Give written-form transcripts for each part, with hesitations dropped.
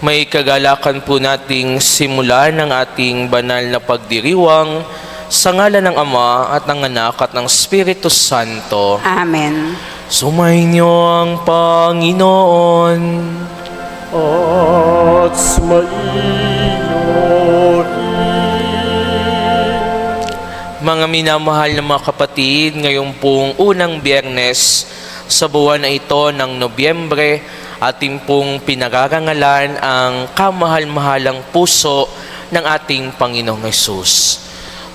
May kagalakan po nating simulan ng ating banal na pagdiriwang sa ngalan ng Ama at ng Anak at ng Espiritu Santo. Amen. Sumainyo ang Panginoon. At sumainyo rin. Mga minamahal na mga kapatid, ngayong pong unang Biyernes sa buwan na ito ng Nobyembre, ating pong pinararangalan ang kamahal-mahalang puso ng ating Panginoong Hesus.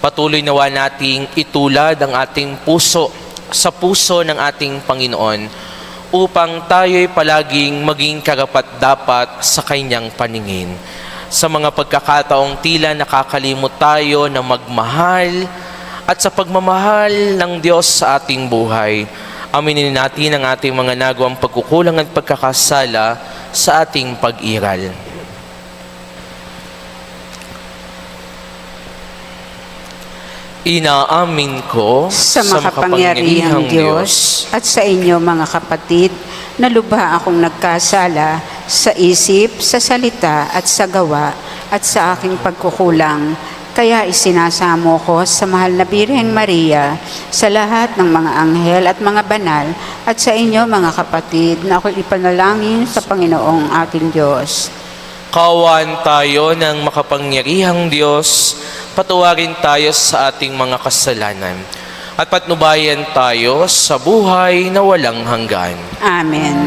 Patuloy nawa nating itulad ang ating puso sa puso ng ating Panginoon upang tayo'y palaging maging karapat-dapat sa Kanyang paningin. Sa mga pagkakataong tila nakakalimot tayo na magmahal at sa pagmamahal ng Diyos sa ating buhay, aminin natin ang ating mga nagawang pagkukulang at pagkakasala sa ating pag-iral. Inaamin ko Sa makapangyarihang Diyos at sa inyo mga kapatid, na lubha akong nagkasala sa isip, sa salita at sa gawa at sa aking pagkukulang. Kaya isinasamo ko sa mahal na Birheng Maria, sa lahat ng mga anghel at mga banal, at sa inyo mga kapatid, na ako'y ipanalangin sa Panginoong ating Diyos. Kawan tayo ng makapangyarihang Diyos, patawarin tayo sa ating mga kasalanan, at patnubayan tayo sa buhay na walang hanggan. Amen.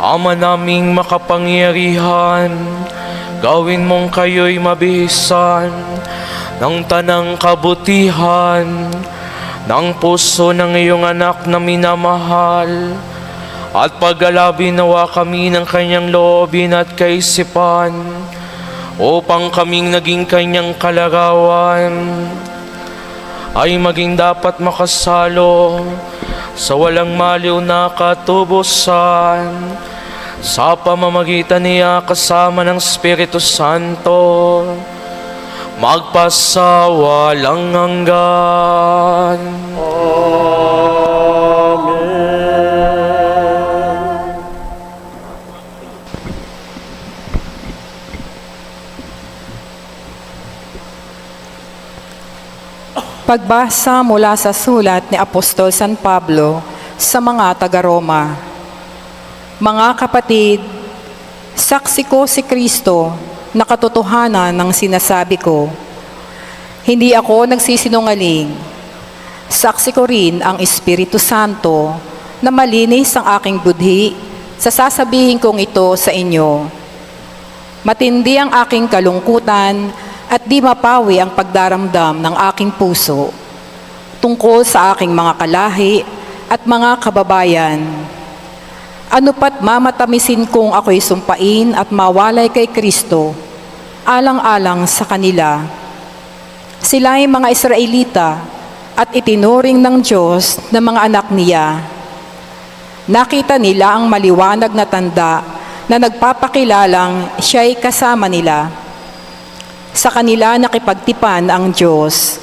Ama naming makapangyarihan, gawin mong kayo'y mabihisan ng tanang kabutihan ng puso ng iyong anak na minamahal, at pag-alabi nawa kami ng kanyang loobin at kaisipan upang kaming naging kanyang kalarawan ay maging dapat makasalo sa walang maliw na katubusan sa pamamagitan niya kasama ng Espiritu Santo, magpasawalang hanggan. Pagbasa mula sa sulat ni Apostol San Pablo sa mga taga-Roma. Mga kapatid, saksi ko si Kristo na katotohanan ng sinasabi ko. Hindi ako nagsisinungaling. Saksi ko rin ang Espiritu Santo na malinis ang aking budhi sa sasabihin kong ito sa inyo. Matindi ang aking kalungkutan at di mapawi ang pagdaramdam ng aking puso tungkol sa aking mga kalahi at mga kababayan. Ano pat mamatamisin kong ako'y sumpain at mawalay kay Kristo, alang-alang sa kanila. Sila ay mga Israelita at itinuring ng Diyos na mga anak niya. Nakita nila ang maliwanag na tanda na nagpapakilalang siya'y kasama nila. Sa kanila nakipagtipan ang Diyos.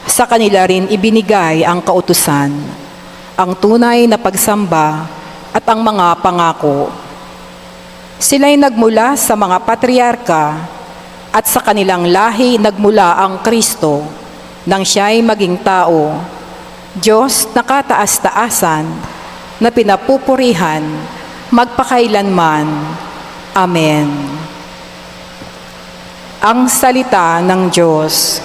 Sa kanila rin ibinigay ang kautusan, ang tunay na pagsamba at ang mga pangako. Sila'y nagmula sa mga patriarka at sa kanilang lahi nagmula ang Kristo nang siya'y maging tao, Diyos na kataas-taasan na pinapupurihan magpakailanman. Amen. Ang salita ng Diyos.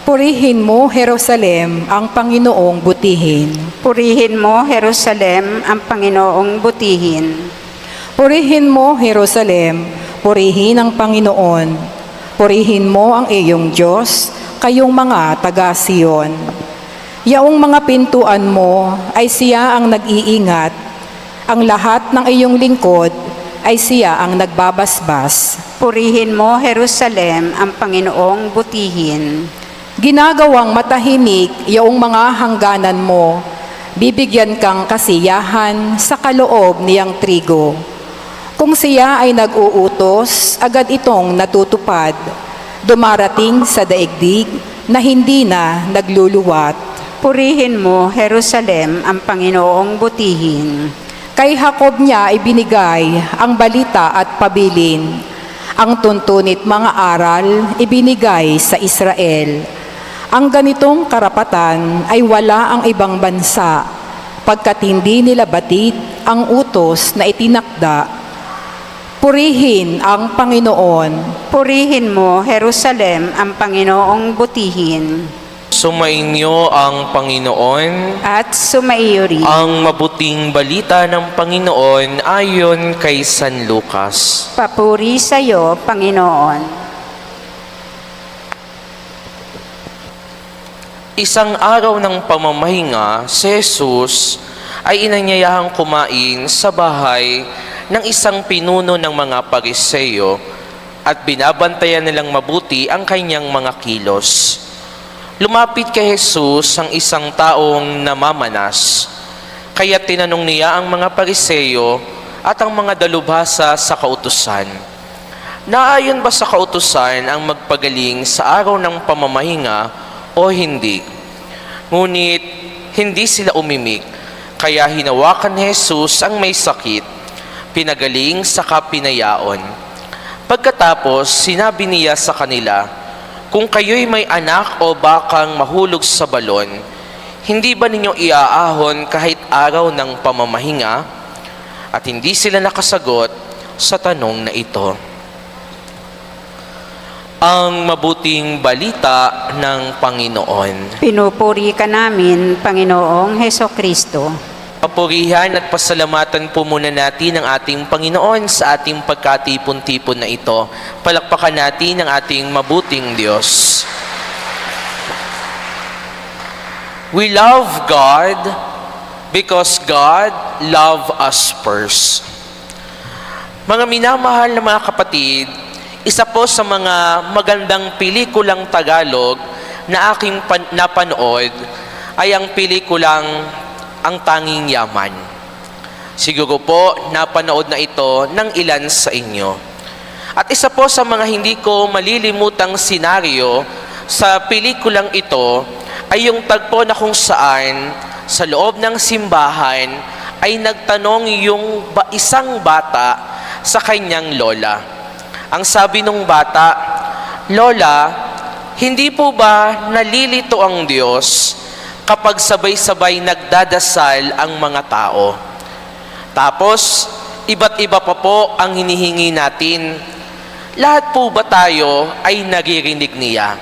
Purihin mo, Jerusalem, ang Panginoong butihin. Purihin mo, Jerusalem, ang Panginoong butihin. Purihin mo, Jerusalem, purihin ang Panginoon. Purihin mo ang iyong Diyos, kayong mga taga-Siyon. Yaong mga pintuan mo ay siya ang nag-iingat. Ang lahat ng iyong lingkod ay siya ang nagbabasbas. Purihin mo, Jerusalem, ang Panginoong butihin. Ginagawang matahimik yaong mga hangganan mo, bibigyan kang kasiyahan sa kaloob niyang trigo. Kung siya ay nag-uutos, agad itong natutupad. Dumarating sa daigdig na hindi na nagluluwat. Purihin mo, Jerusalem, ang Panginoong butihin. Kay Jacob niya ibinigay ang balita at pabilin. Ang tuntunit mga aral ibinigay sa Israel. Ang ganitong karapatan ay wala ang ibang bansa, pagkat hindi nila batid ang utos na itinakda. Purihin ang Panginoon. Purihin mo, Jerusalem, ang Panginoong butihin. Sumainyo ang Panginoon. At sumaiyo rin. Ang mabuting balita ng Panginoon ayon kay San Lucas. Papuri sa iyo, Panginoon. Isang araw ng pamamahinga, si Jesus ay inanyayahang kumain sa bahay ng isang pinuno ng mga Pariseyo at binabantayan nilang mabuti ang kanyang mga kilos. Lumapit kay Jesus ang isang taong namamanas, kaya tinanong niya ang mga Pariseyo at ang mga dalubhasa sa kautusan. Naayon ba sa kautusan ang magpagaling sa araw ng pamamahinga o hindi? Ngunit hindi sila umimik, kaya hinawakan ni Jesus ang may sakit, pinagaling sa kapinayaon. Pagkatapos, sinabi niya sa kanila, kung kayo'y may anak o bakang mahulog sa balon, hindi ba ninyo iaahon kahit araw ng pamamahinga? At hindi sila nakasagot sa tanong na ito. Ang mabuting balita ng Panginoon. Pinupuri ka namin, Panginoong Hesukristo. Papurihan at pasalamatan po muna natin ang ating Panginoon sa ating pagkatipon-tipon na ito. Palakpakan natin ang ating mabuting Diyos. We love God because God loved us first. Mga minamahal na mga kapatid, isa po sa mga magandang pelikulang Tagalog na aking napanood ay ang pelikulang Ang Tanging Yaman. Siguro po napanood na ito ng ilan sa inyo. At isa po sa mga hindi ko malilimutang senaryo sa pelikulang ito ay yung tagpo na kung saan sa loob ng simbahan ay nagtanong yung isang bata sa kanyang lola. Ang sabi nung bata, Lola, hindi po ba nalilito ang Diyos kapag sabay-sabay nagdadasal ang mga tao? Tapos, iba't iba pa po ang hinihingi natin. Lahat po ba tayo ay naririnig niya?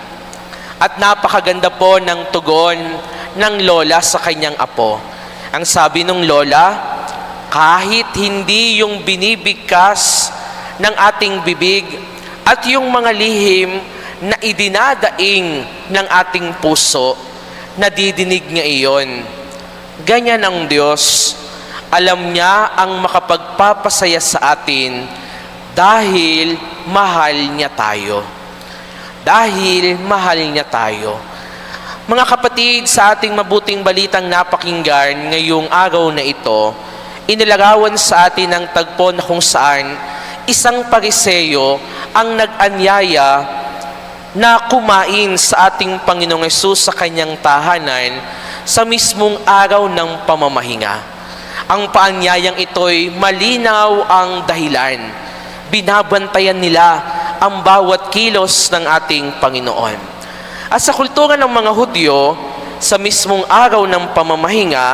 At napakaganda po ng tugon ng lola sa kanyang apo. Ang sabi ng lola, kahit hindi yung binibigkas ng ating bibig at yung mga lihim na idinadaing ng ating puso, nadidinig niya iyon. Ganyan ang Diyos. Alam niya ang makapagpapasaya sa atin dahil mahal niya tayo. Dahil mahal niya tayo. Mga kapatid, sa ating mabuting balitang napakinggan ngayong araw na ito, inilarawan sa atin ang tagpo na kung saan isang Pariseyo ang nag-anyaya na kumain sa ating Panginoong Hesus sa kanyang tahanan sa mismong araw ng pamamahinga. Ang paanyayang ito'y malinaw ang dahilan. Binabantayan nila ang bawat kilos ng ating Panginoon. At sa kultura ng mga Hudyo, sa mismong araw ng pamamahinga,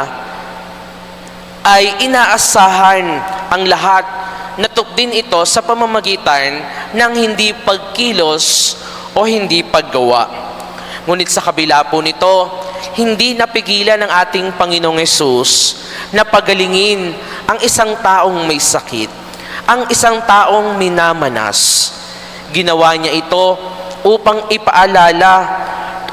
ay inaasahan ang lahat na tukdin ito sa pamamagitan ng hindi pagkilos o hindi paggawa. Ngunit sa kabila po nito, hindi napigilan ng ating Panginoong Hesus na pagalingin ang isang taong may sakit, ang isang taong minamanas. Ginawa niya ito upang ipaalala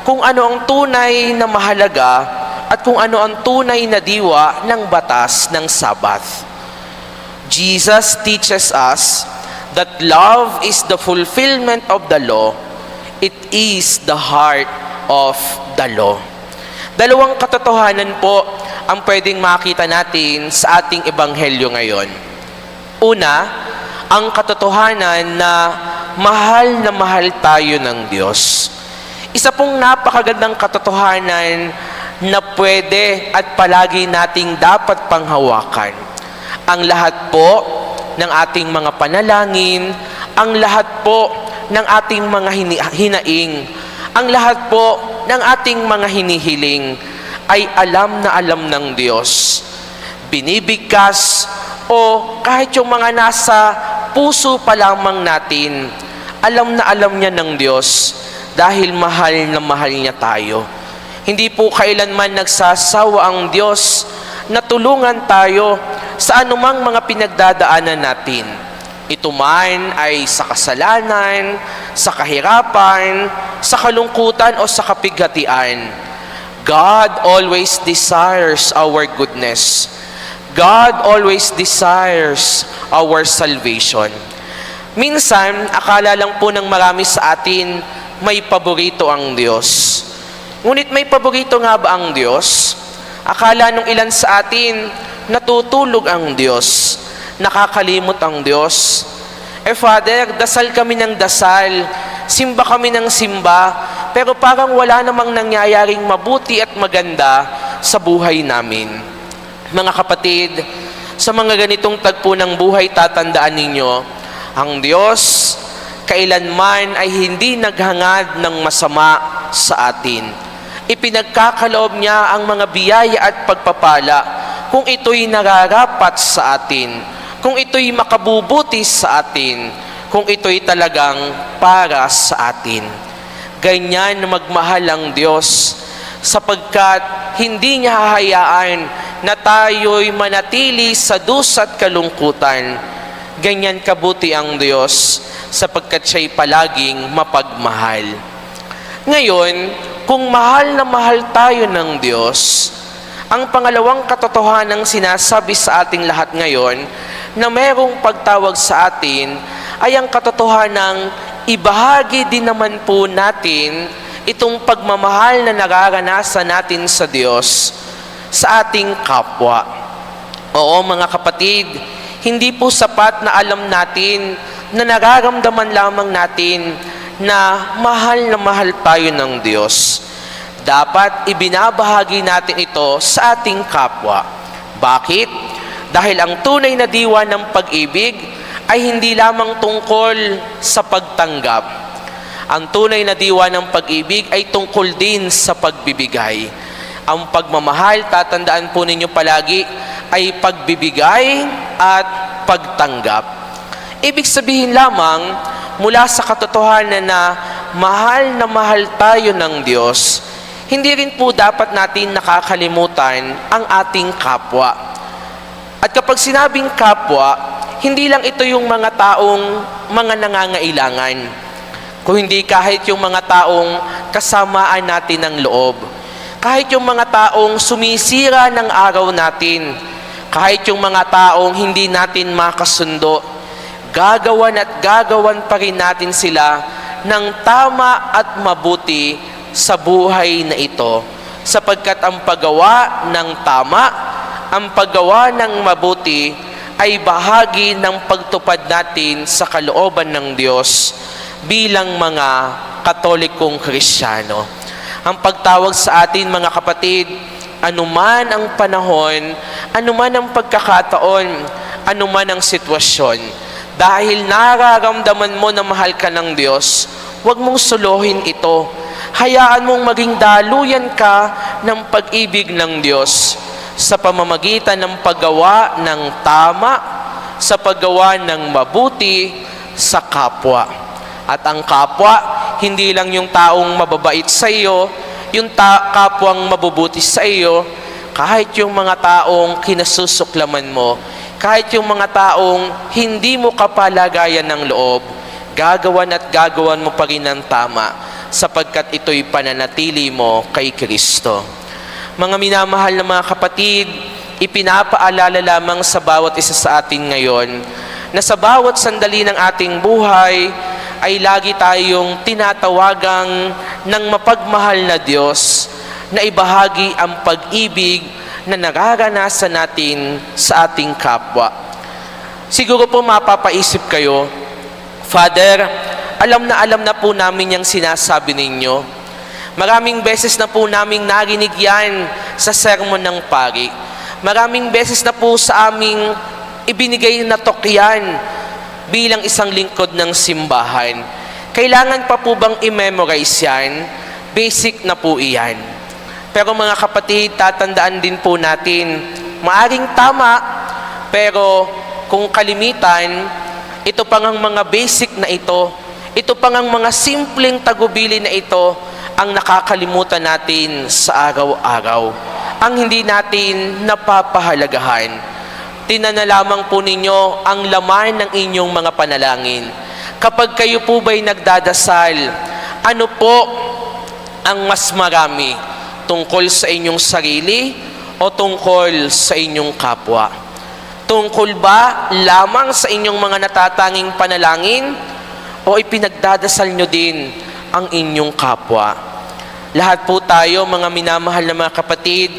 kung ano ang tunay na mahalaga at kung ano ang tunay na diwa ng batas ng Sabath. Jesus teaches us that love is the fulfillment of the law. It is the heart of the law. Dalawang katotohanan po ang pwedeng makita natin sa ating ebanghelyo ngayon. Una, ang katotohanan na mahal tayo ng Diyos. Isa pong napakagandang katotohanan na pwede at palagi nating dapat panghawakan. Ang lahat po ng ating mga panalangin, ang lahat po ng ating mga hinaing, ang lahat po ng ating mga hinihiling ay alam na alam ng Diyos. Binibigkas o kahit yung mga nasa puso pa lamang natin, alam na alam niya ng Diyos dahil mahal na mahal niya tayo. Hindi po kailanman nagsasawa ang Diyos na tulungan tayo sa anumang mga pinagdadaanan natin. Ito man ay sa kasalanan, sa kahirapan, sa kalungkutan o sa kapighatian. God always desires our goodness. God always desires our salvation. Minsan, akala lang po ng marami sa atin, may paborito ang Diyos. Ngunit may paborito nga ba ang Diyos? Akala nung ilan sa atin, natutulog ang Diyos, nakakalimot ang Diyos. Father, dasal kami ng dasal, simba kami ng simba, pero parang wala namang nangyayaring mabuti at maganda sa buhay namin. Mga kapatid, sa mga ganitong tagpo ng buhay, tatandaan ninyo, ang Diyos kailanman ay hindi naghangad ng masama sa atin. Ipinagkakaloob niya ang mga biyaya at pagpapala kung ito'y nararapat sa atin, kung ito'y makabubuti sa atin, kung ito'y talagang para sa atin. Ganyan magmahal ang Diyos sapagkat hindi niya hahayaan na tayo'y manatili sa dusa at kalungkutan. Ganyan kabuti ang Diyos sapagkat siya'y palaging mapagmahal. Ngayon, kung mahal na mahal tayo ng Diyos, ang pangalawang katotohanang sinasabi sa ating lahat ngayon na merong pagtawag sa atin ay ang katotohanang ibahagi din naman po natin itong pagmamahal na nararanasan natin sa Diyos sa ating kapwa. Oo mga kapatid, hindi po sapat na alam natin na nararamdaman lamang natin na mahal tayo ng Diyos. Dapat ibinabahagi natin ito sa ating kapwa. Bakit? Dahil ang tunay na diwa ng pag-ibig ay hindi lamang tungkol sa pagtanggap. Ang tunay na diwa ng pag-ibig ay tungkol din sa pagbibigay. Ang pagmamahal, tatandaan po ninyo palagi, ay pagbibigay at pagtanggap. Ibig sabihin lamang, mula sa katotohanan na mahal tayo ng Diyos, hindi rin po dapat natin nakakalimutan ang ating kapwa. At kapag sinabing kapwa, hindi lang ito yung mga taong mga nangangailangan, kung hindi kahit yung mga taong kasamaan natin ng loob, kahit yung mga taong sumisira ng araw natin, kahit yung mga taong hindi natin makasundo, gagawan at gagawan pa rin natin sila ng tama at mabuti sa buhay na ito, sapagkat ang paggawa ng tama, ang paggawa ng mabuti ay bahagi ng pagtupad natin sa kalooban ng Diyos bilang mga Katolikong Kristiyano. Ang pagtawag sa atin mga kapatid, anuman ang panahon, anuman ang pagkakataon, anuman ang sitwasyon, dahil nararamdaman mo na mahal ka ng Diyos, huwag mong suluhin ito. Hayaan mong maging daluyan ka ng pag-ibig ng Diyos sa pamamagitan ng paggawa ng tama, sa paggawa ng mabuti sa kapwa. At ang kapwa, hindi lang yung taong mababait sa iyo, yung kapwang mabubuti sa iyo, kahit yung mga taong kinasusuklaman mo, kahit yung mga taong hindi mo kapalagayan ng loob, gagawan at gagawan mo pa rin ng tama, sapagkat ito'y pananatili mo kay Kristo. Mga minamahal na mga kapatid, ipinapaalala lamang sa bawat isa sa atin ngayon na sa bawat sandali ng ating buhay ay lagi tayong tinatawagang ng mapagmahal na Diyos na ibahagi ang pag-ibig na nararanasan natin sa ating kapwa. Siguro po mapapaisip kayo, Father, alam na po namin yung sinasabi ninyo. Maraming beses na po naming narinig yan sa sermon ng pari. Maraming beses na po sa aming ibinigay na tokyan bilang isang lingkod ng simbahan. Kailangan pa po bang i-memorize yan? Basic na po iyan. Pero mga kapatid, tatandaan din po natin, maaring tama, pero kung kalimitan, ito pang ang mga basic na ito pang ang mga simpleng tagubili na ito ang nakakalimutan natin sa araw-araw. Ang hindi natin napapahalagahan. Tingnan na lamang po ninyo ang laman ng inyong mga panalangin. Kapag kayo po ba'y nagdadasal, ano po ang mas marami? Tungkol sa inyong sarili o tungkol sa inyong kapwa? Tungkol ba lamang sa inyong mga natatanging panalangin o ipinagdadasal nyo din ang inyong kapwa? Lahat po tayo, mga minamahal na mga kapatid,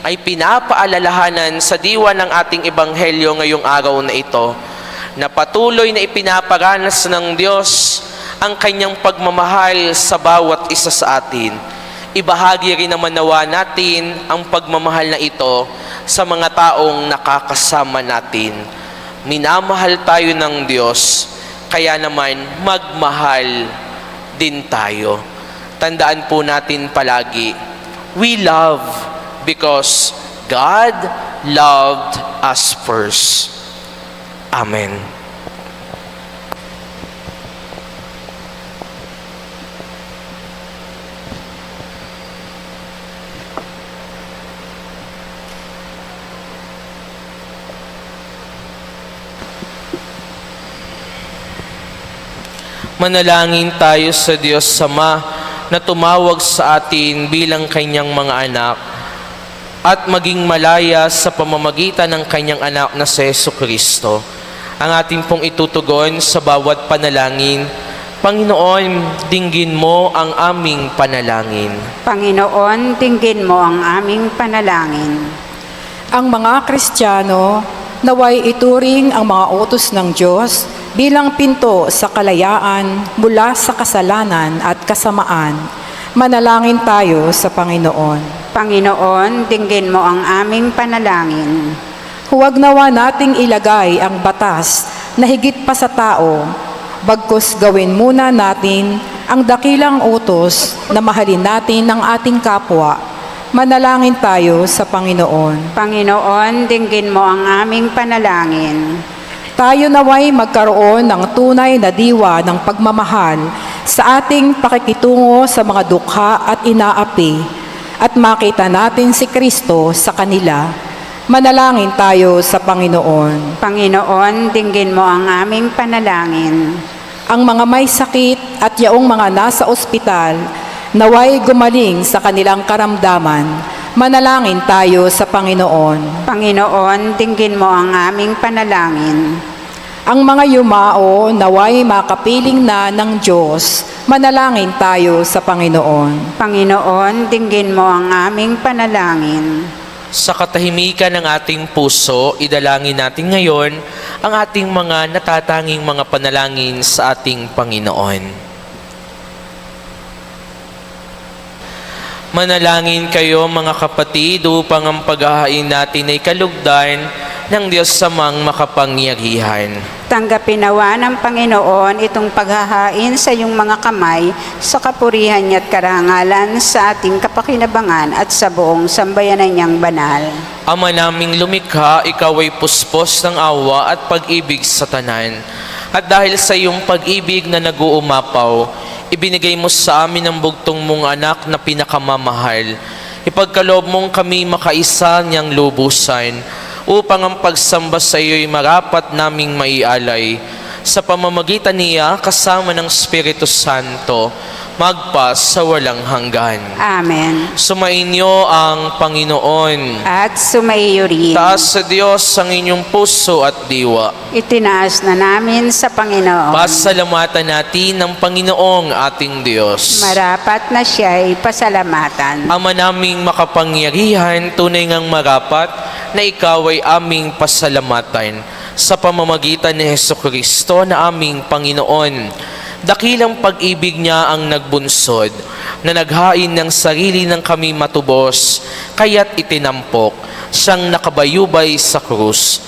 ay pinapaalalahanan sa diwa ng ating ebanghelyo ngayong araw na ito na patuloy na ipinaparanas ng Diyos ang kanyang pagmamahal sa bawat isa sa atin. Ibahagi rin naman nawa natin ang pagmamahal na ito sa mga taong nakakasama natin. Minamahal tayo ng Diyos, kaya naman magmahal din tayo. Tandaan po natin palagi, we love because God loved us first. Amen. Manalangin tayo sa Diyos Ama na tumawag sa atin bilang kanyang mga anak at maging malaya sa pamamagitan ng kanyang anak na si Jesucristo. Ang ating pong itutugon sa bawat panalangin, Panginoon, dinggin mo ang aming panalangin. Panginoon, dinggin mo ang aming panalangin. Ang mga Kristiyano naway ituring ang mga utos ng Diyos bilang pinto sa kalayaan mula sa kasalanan at kasamaan. Manalangin tayo sa Panginoon. Panginoon, dinggin mo ang aming panalangin. Huwag nawa nating ilagay ang batas na higit pa sa tao, bagkus gawin muna natin ang dakilang utos na mahalin natin ang ating kapwa. Manalangin tayo sa Panginoon. Panginoon, dinggin mo ang aming panalangin. Tayo naway magkaroon ng tunay na diwa ng pagmamahal sa ating pakikitungo sa mga dukha at inaapi at makita natin si Kristo sa kanila. Manalangin tayo sa Panginoon. Panginoon, dinggin mo ang aming panalangin. Ang mga may sakit at yaong mga nasa ospital naway gumaling sa kanilang karamdaman. Manalangin tayo sa Panginoon. Panginoon, dinggin mo ang aming panalangin. Ang mga yumao naway makapiling na ng Diyos. Manalangin tayo sa Panginoon. Panginoon, dinggin mo ang aming panalangin. Sa katahimikan ng ating puso, idalangin natin ngayon ang ating mga natatanging mga panalangin sa ating Panginoon. Manalangin kayo mga kapatid upang ang paghahain natin ay kalugdan ng Diyos Amang makapangyarihan. Tanggapin nawa ng Panginoon itong paghahain sa iyong mga kamay sa kapurihan niya at karangalan sa ating kapakinabangan at sa buong sambayanan niyang banal. Ama naming lumikha, ikaw ay puspos ng awa at pag-ibig sa tanan. At dahil sa iyong pag-ibig na nag-uumapaw, ibinigay mo sa amin ang bugtong mong anak na pinakamamahal. Ipagkaloob mong kami makaisa niyang lubusan upang ang pagsamba sa iyo'y marapat naming maialay. Sa pamamagitan niya, kasama ng Espiritu Santo, magpas sa walang hanggan. Amen. Sumainyo ang Panginoon. At sumaiyo rin. Taas sa Diyos ang inyong puso at diwa. Itinaas na namin sa Panginoon. Pasalamatan natin ng Panginoong ating Diyos. Marapat na siya'y pasalamatan. Ama naming makapangyarihan, tunay ngang marapat na ikaw ay aming pasalamatan. sa pamamagitan ni Hesukristo na aming Panginoon. Dakilang pag-ibig niya ang nagbunsod, na naghain ng sarili ng kami matubos, kaya't itinampok, siyang nakabayubay sa krus.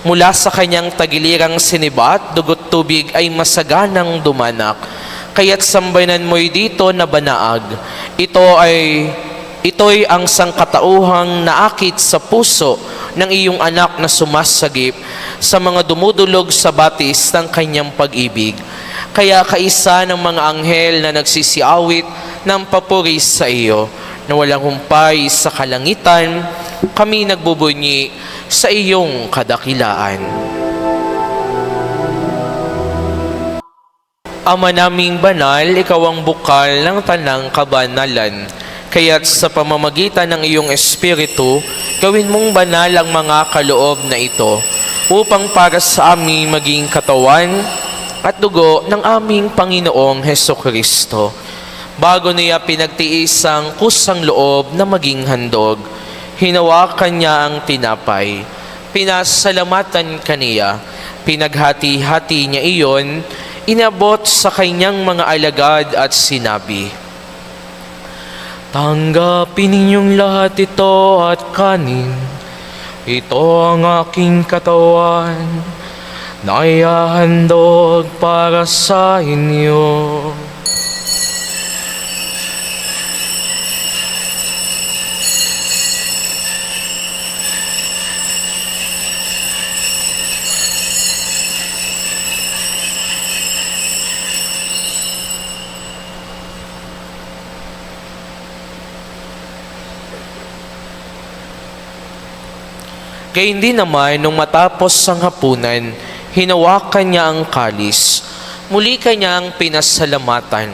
Mula sa kanyang tagilirang sinibat, dugot tubig ay masaganang dumanak, kaya't sambayanan mo'y dito na banaag. Ito'y ang sangkatauhang naakit sa puso ng iyong anak na sumasagip sa mga dumudulog sa batis ng kanyang pag-ibig. Kaya kaisa ng mga anghel na nagsisiawit ng papuri sa iyo, na walang humpay sa kalangitan, kami nagbubunyi sa iyong kadakilaan. Ama naming banal, ikaw ang bukal ng tanang kabanalan. Kaya't sa pamamagitan ng iyong Espiritu, gawin mong banal ang mga kaloob na ito, upang para sa amin maging katawan at dugo ng aming Panginoong Hesukristo. Bago niya pinagtiis ang kusang loob na maging handog, hinawakan niya ang tinapay, pinasalamatan kaniya, pinaghati-hati niya iyon, inabot sa kanyang mga alagad at sinabi, "Tanggapin ninyong lahat ito at kanin. Ito ang aking katawan na ihahandog para sa inyo." Gayun din naman, nung matapos ang hapunan, hinawakan niya ang kalis. Muli kanyang pinasalamatan.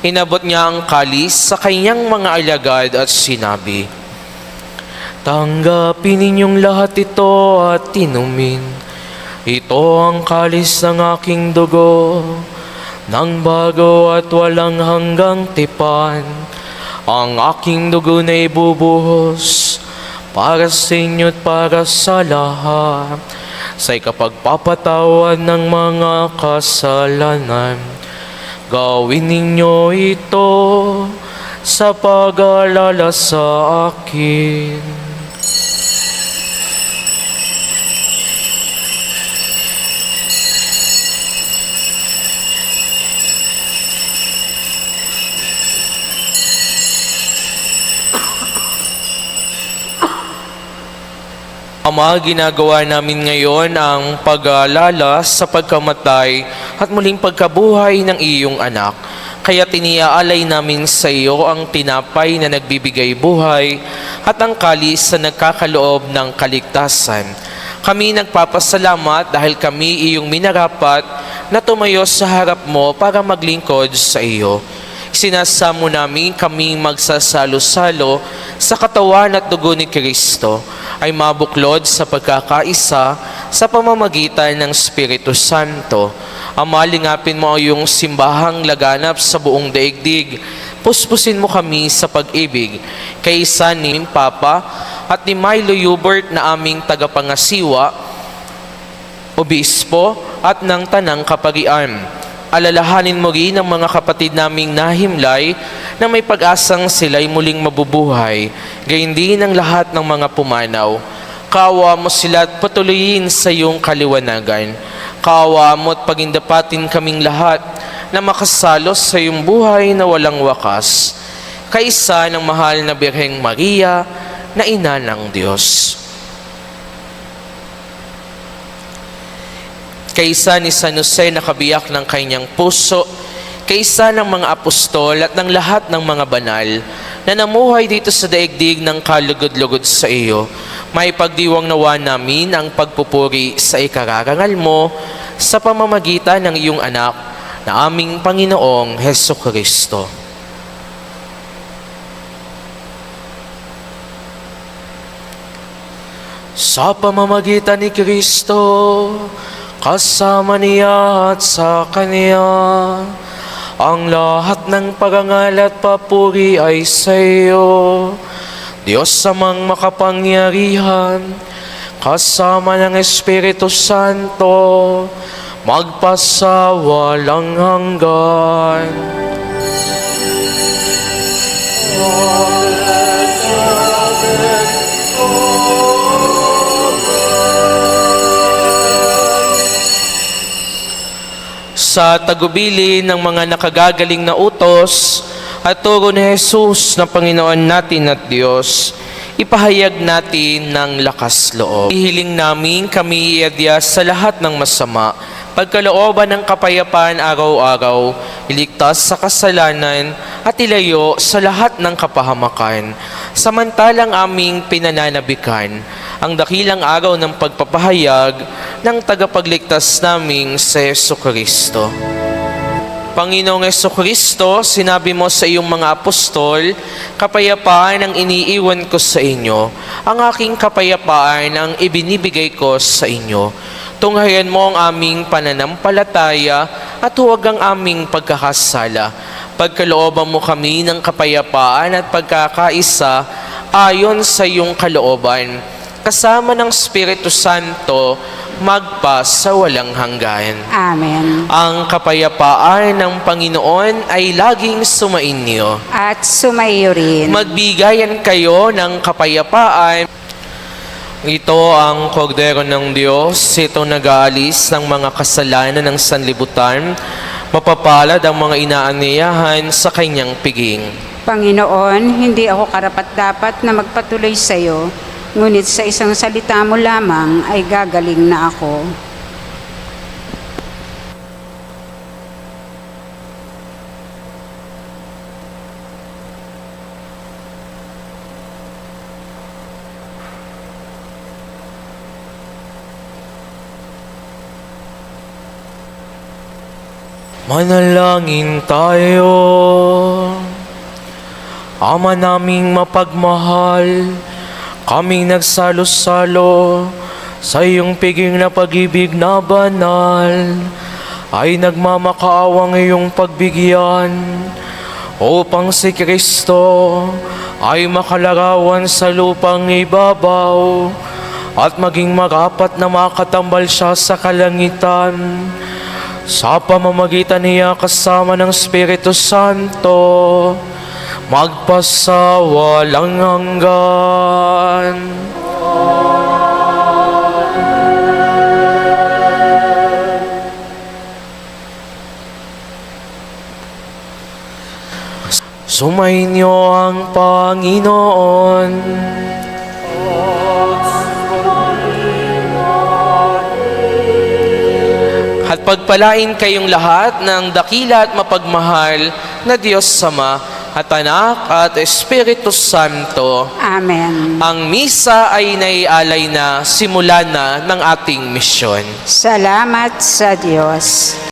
Inabot niya ang kalis sa kanyang mga alagad at sinabi, "Tanggapin ninyong lahat ito at inumin. Ito ang kalis ng aking dugo, ng bago at walang hanggang tipan. Ang aking dugo na ibubuhos para sa inyo at para sa lahat, sa ikapagpapatawad ng mga kasalanan. Gawin ninyo ito sa pag-aalala sa akin." Ama, ginagawa namin ngayon ang pag-aalala sa pagkamatay at muling pagkabuhay ng iyong anak. Kaya tiniaalay namin sa iyo ang tinapay na nagbibigay buhay at ang kalis na nagkakaloob ng kaligtasan. Kami nagpapasalamat dahil kami iyong minarapat na tumayo sa harap mo para maglingkod sa iyo. Sinasamo namin kaming magsasalo-salo sa katawan at dugo ni Kristo ay mabuklod sa pagkakaisa sa pamamagitan ng Espiritu Santo. Ama, lingapin mo ang iyong simbahang laganap sa buong daigdig. Puspusin mo kami sa pag-ibig kay isa ni Papa at ni Milo Hubert na aming tagapangasiwa, obispo at ng tanang kaparian. Alalahanin mo rin ang mga kapatid naming nahimlay na may pag-asang sila'y muling mabubuhay, gayon din ang lahat ng mga pumanaw. Kaawa mo sila at patuloyin sa iyong kaliwanagan. Kaawa mo at pagindapatin kaming lahat na makasalo sa iyong buhay na walang wakas. Kaisa ng mahal na Birheng Maria na Ina ng Diyos. Kaisa ni San Jose na kabiyak ng kanyang puso, kaisa ng mga apostol at ng lahat ng mga banal na namuhay dito sa daigdig ng kalugod-lugod sa iyo, may pagdiwang nawa namin ang pagpupuri sa ikararangal mo sa pamamagitan ng iyong anak na aming Panginoong Hesukristo. Sa pamamagitan ni Kristo, kasama niya at sa Kanya, ang lahat ng parangal at papuri ay sa iyo, Diyos amang makapangyarihan, kasama ng Espiritu Santo, magpasawalang hanggan. Sa tagubili ng mga nakagagaling na utos at turo ni Jesus na Panginoon natin at Diyos, ipahayag natin ng lakas loob. Ihiling namin kami iadyas sa lahat ng masama, pagkalooban ng kapayapaan araw-araw, iligtas sa kasalanan at ilayo sa lahat ng kapahamakan. Samantalang aming pinananabikan ang dakilang araw ng pagpapahayag ng tagapagligtas naming si Jesucristo. Panginoong Jesucristo, sinabi mo sa iyong mga apostol, kapayapaan ang iniiwan ko sa inyo, ang aking kapayapaan ang ibinibigay ko sa inyo. Tunghayan mo ang aming pananampalataya at huwag ang aming pagkakasala. Pagkalooban mo kami ng kapayapaan at pagkakaisa ayon sa iyong kalooban, kasama ng Espiritu Santo, magpa sa walang hanggan. Amen. Ang kapayapaan ng Panginoon ay laging sumainyo. At sumaiyo rin. Magbigayan kayo ng kapayapaan. Ito ang kordero ng Diyos, ito nag-aalis ng mga kasalanan ng sanlibutan. Mapapalad ang mga inaanyayahan sa kanyang piging. Panginoon, hindi ako karapat-dapat na magpatuloy sa iyo, ngunit sa isang salita mo lamang ay gagaling na ako. Manalangin tayo. Ama naming mapagmahal, kaming nagsalo-salo sa iyong piging na pag-ibig na banal, ay nagmamakaawa iyong pagbigyan upang si Kristo ay makalarawan sa lupang ibabaw at maging marapat na makatambal siya sa kalangitan sa pamamagitan niya kasama ng Espiritu Santo, magpasawalang hanggan. Sumainyo ang Panginoon. At pagpalain kayong lahat ng dakila at mapagmahal na Diyos Sama at Anak at Espiritu Santo. Amen. Ang misa ay naialay na, simula na ng ating misyon. Salamat sa Diyos.